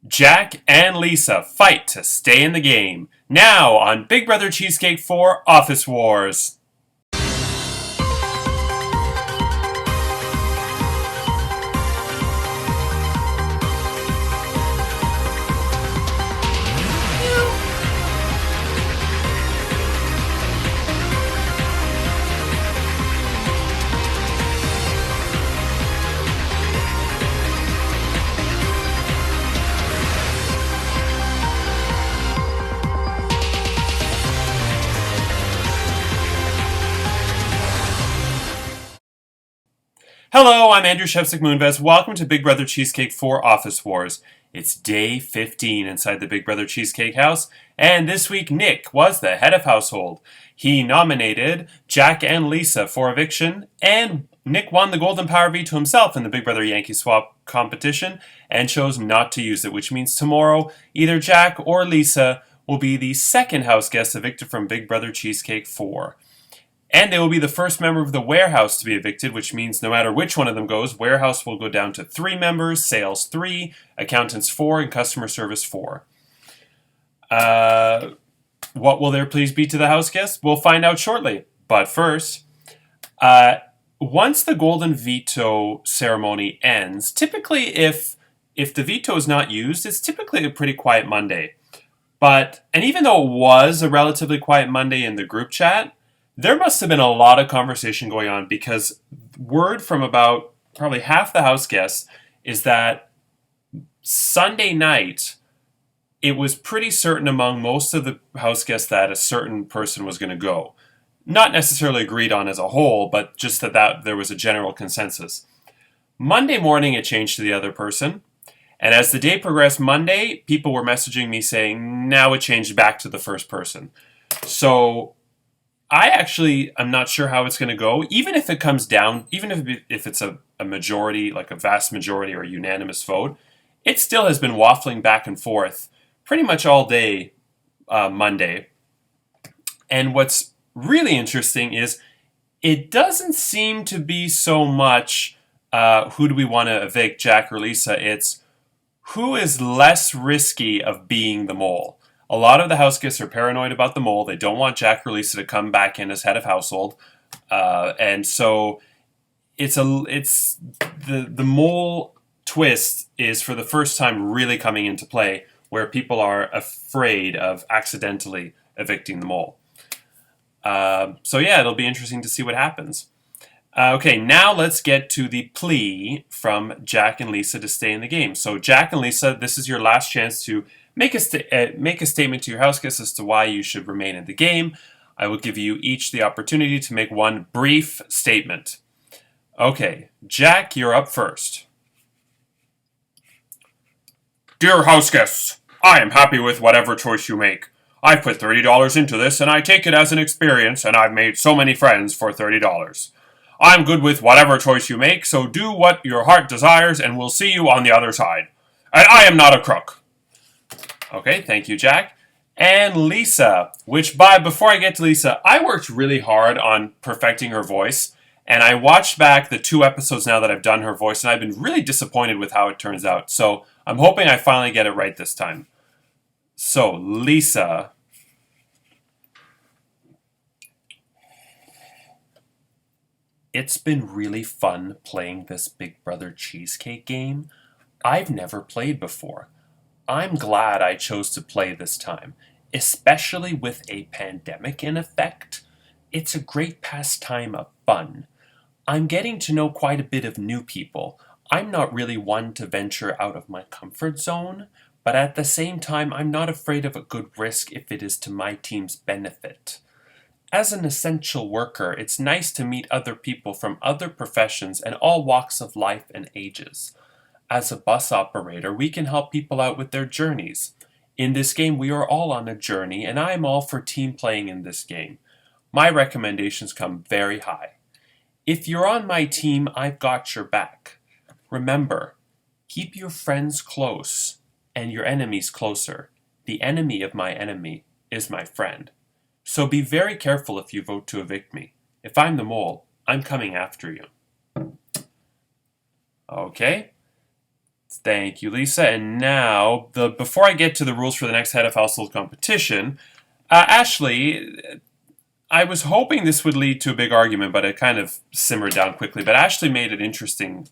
Jack and Lisa fight to stay in the game. Now on Big Brother Cheesecake 4 Office Wars. Hello, I'm Andrew Shevsik Moonves. Welcome to Big Brother Cheesecake 4 Office Wars. It's day 15 inside the Big Brother Cheesecake house, and this week Nick was the head of household. He nominated Jack and Lisa for eviction, and Nick won the Golden Power veto himself in the Big Brother Yankee Swap competition and chose not to use it, which means tomorrow either Jack or Lisa will be the second house guest evicted from Big Brother Cheesecake 4. And they will be the first member of the warehouse to be evicted, which means no matter which one of them goes, warehouse will go down to 3 members, sales 3, accountants 4, and customer service 4. What will their pleas be to the house guests? We'll find out shortly. But first, once the golden veto ceremony ends, typically if the veto is not used, it's typically a pretty quiet Monday. And even though it was a relatively quiet Monday in the group chat, there must have been a lot of conversation going on because word from about probably half the house guests is that Sunday night, it was pretty certain among most of the house guests that a certain person was going to go. Not necessarily agreed on as a whole, but just that there was a general consensus. Monday morning, it changed to the other person. And as the day progressed Monday, people were messaging me saying, now it changed back to the first person. So I actually am not sure how it's going to go. Even if it comes down, even if it's a majority, like a vast majority or a unanimous vote, it still has been waffling back and forth pretty much all day Monday. And what's really interesting is it doesn't seem to be so much who do we want to evict, Jack or Lisa. It's who is less risky of being the mole. A lot of the house guests are paranoid about the mole. They don't want Jack or Lisa to come back in as head of household. And so the mole twist is for the first time really coming into play where people are afraid of accidentally evicting the mole. So yeah, it'll be interesting to see what happens. Okay, now let's get to the plea from Jack and Lisa to stay in the game. So Jack and Lisa, this is your last chance to make a statement to your house guests as to why you should remain in the game. I will give you each the opportunity to make one brief statement. Okay, Jack, you're up first. Dear house guests, I am happy with whatever choice you make. I've put $30 into this and I take it as an experience, and I've made so many friends for $30. I'm good with whatever choice you make, so do what your heart desires and we'll see you on the other side. And I am not a crook. Okay, thank you, Jack. And Lisa, before I get to Lisa, I worked really hard on perfecting her voice, and I watched back the 2 episodes now that I've done her voice, and I've been really disappointed with how it turns out. So I'm hoping I finally get it right this time. So, Lisa. It's been really fun playing this Big Brother Cheesecake game. I've never played before. I'm glad I chose to play this time, especially with a pandemic in effect. It's a great pastime of fun. I'm getting to know quite a bit of new people. I'm not really one to venture out of my comfort zone, but at the same time, I'm not afraid of a good risk if it is to my team's benefit. As an essential worker, it's nice to meet other people from other professions and all walks of life and ages. As a bus operator, we can help people out with their journeys. In this game, we are all on a journey, and I am all for team playing in this game. My recommendations come very high. If you're on my team, I've got your back. Remember, keep your friends close and your enemies closer. The enemy of my enemy is my friend. So be very careful if you vote to evict me. If I'm the mole, I'm coming after you. Okay? Thank you, Lisa. And now, before I get to the rules for the next head of household competition, Ashley, I was hoping this would lead to a big argument, but it kind of simmered down quickly. But Ashley made an interesting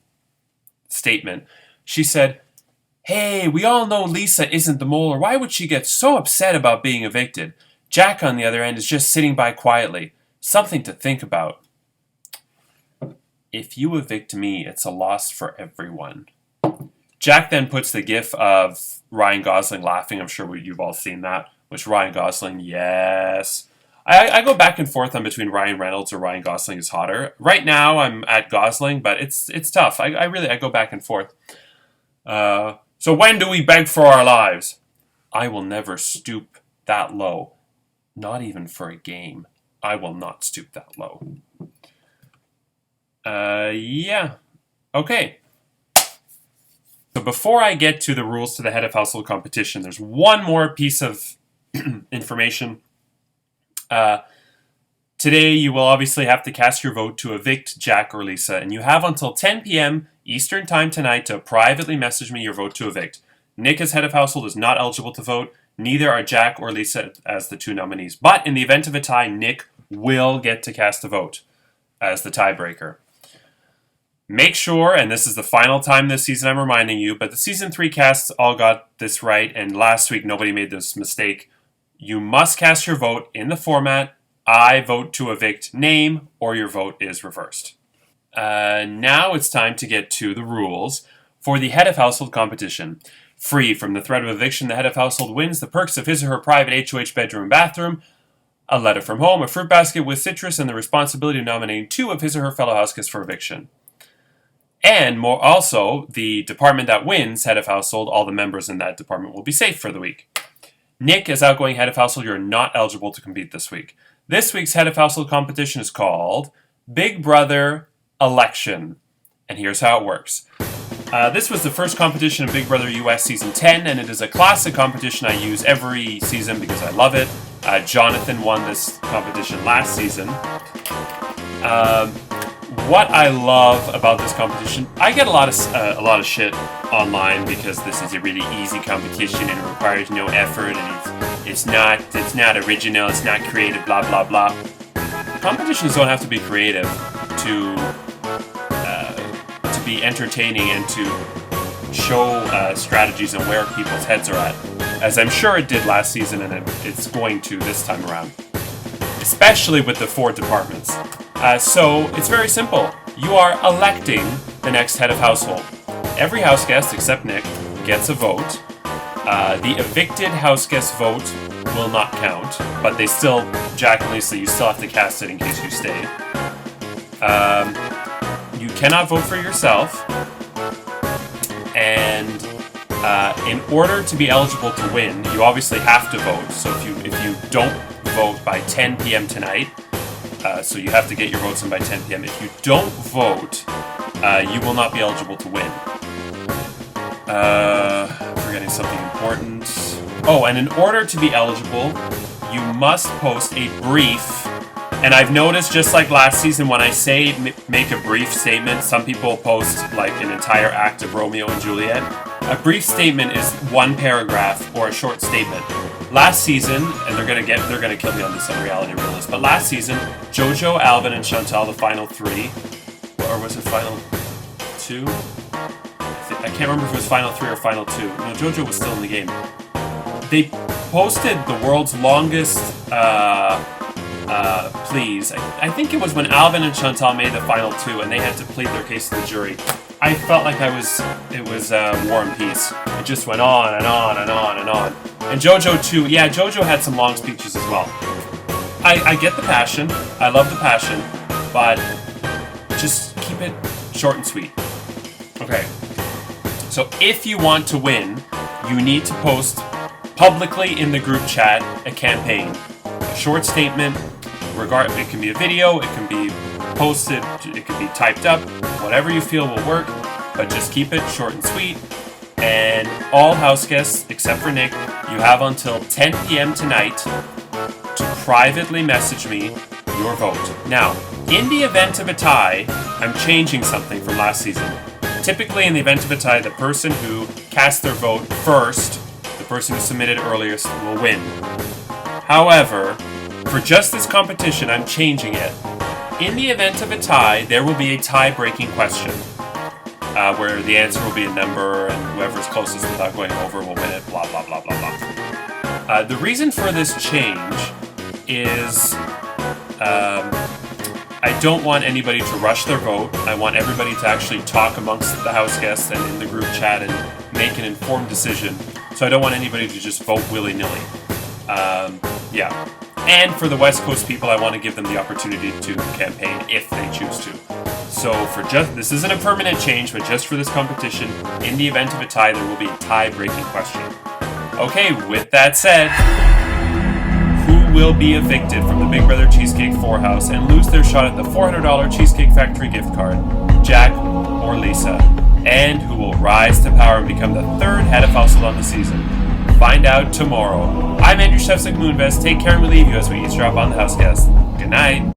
statement. She said, "Hey, we all know Lisa isn't the mole, or why would she get so upset about being evicted? Jack, on the other end, is just sitting by quietly. Something to think about." If you evict me, it's a loss for everyone. Jack then puts the gif of Ryan Gosling laughing. I'm sure you've all seen that. Which Ryan Gosling, yes. I go back and forth on between Ryan Reynolds or Ryan Gosling is hotter. Right now, I'm at Gosling, but it's tough. I go back and forth. So when do we beg for our lives? I will never stoop that low. Not even for a game. I will not stoop that low. Yeah. Okay. So before I get to the rules to the head of household competition, there's one more piece of information. Today, you will obviously have to cast your vote to evict Jack or Lisa, and you have until 10 p.m. Eastern Time tonight to privately message me your vote to evict. Nick, as head of household, is not eligible to vote. Neither are Jack or Lisa as the two nominees. But in the event of a tie, Nick will get to cast a vote as the tiebreaker. Make sure, and this is the final time this season I'm reminding you, but the Season 3 casts all got this right, and last week nobody made this mistake. You must cast your vote in the format, I vote to evict name, or your vote is reversed. Now it's time to get to the rules for the head of household competition. Free from the threat of eviction, the head of household wins the perks of his or her private HOH bedroom and bathroom, a letter from home, a fruit basket with citrus, and the responsibility of nominating 2 of his or her fellow houseguests for eviction. And more also, the department that wins head of household, all the members in that department will be safe for the week. Nick, as outgoing head of household, you're not eligible to compete this week. This week's head of household competition is called Big Brother Election. And here's how it works. This was the first competition in Big Brother US Season 10, and it is a classic competition I use every season because I love it. Jonathan won this competition last season. What I love about this competition, I get a lot of shit online because this is a really easy competition and it requires no effort and it's not original, it's not creative, blah blah blah. Competitions don't have to be creative to be entertaining and to show strategies and where people's heads are at, as I'm sure it did last season and it's going to this time around, especially with the 4 departments. So it's very simple. You are electing the next head of household. Every house guest, except Nick, gets a vote. The evicted house guest vote will not count, but they still, Jack and Lisa, you still have to cast it in case you stay. You cannot vote for yourself. And in order to be eligible to win, you obviously have to vote. So if you don't vote by 10 p.m. tonight, so you have to get your votes in by 10 p.m. If you don't vote, you will not be eligible to win. Forgetting something important. Oh, and in order to be eligible, you must post a brief. And I've noticed, just like last season, when I say make a brief statement, some people post like an entire act of Romeo and Juliet. A brief statement is 1 paragraph or a short statement. Last season, and they're gonna kill me on this on Reality Realist, but last season, Jojo, Alvin, and Chantal, the final 3, or was it final 2? I can't remember if it was final 3 or final 2. No, Jojo was still in the game. They posted the world's longest pleas. I think it was when Alvin and Chantal made the final 2, and they had to plead their case to the jury. I felt like it was War and Peace. It just went on and on and on and on. And Jojo too. Yeah, Jojo had some long speeches as well. I get the passion. I love the passion, but just keep it short and sweet. Okay. So if you want to win, you need to post publicly in the group chat a campaign, a short statement. It can be a video, it can be posted, it can be typed up, whatever you feel will work, but just keep it short and sweet. And all house guests, except for Nick, you have until 10 p.m. tonight to privately message me your vote. Now, in the event of a tie, I'm changing something from last season. Typically, in the event of a tie, the person who cast their vote first, the person who submitted earliest, will win. However, for just this competition, I'm changing it. In the event of a tie, there will be a tie-breaking question, where the answer will be a number, and whoever's closest without going over will win it, blah, blah, blah, blah, blah. The reason for this change is I don't want anybody to rush their vote. I want everybody to actually talk amongst the house guests and in the group chat and make an informed decision. So I don't want anybody to just vote willy-nilly. Yeah. And for the West Coast people, I want to give them the opportunity to campaign if they choose to. So this isn't a permanent change, but just for this competition, in the event of a tie, there will be a tie-breaking question. Okay, with that said, who will be evicted from the Big Brother Cheesecake 4 house and lose their shot at the $400 Cheesecake Factory gift card? Jack or Lisa? And who will rise to power and become the third head of household on the season? Find out tomorrow. I'm Andrew Shevsik Moonves. Take care and we leave you as we eavesdrop on the house guest. Good night.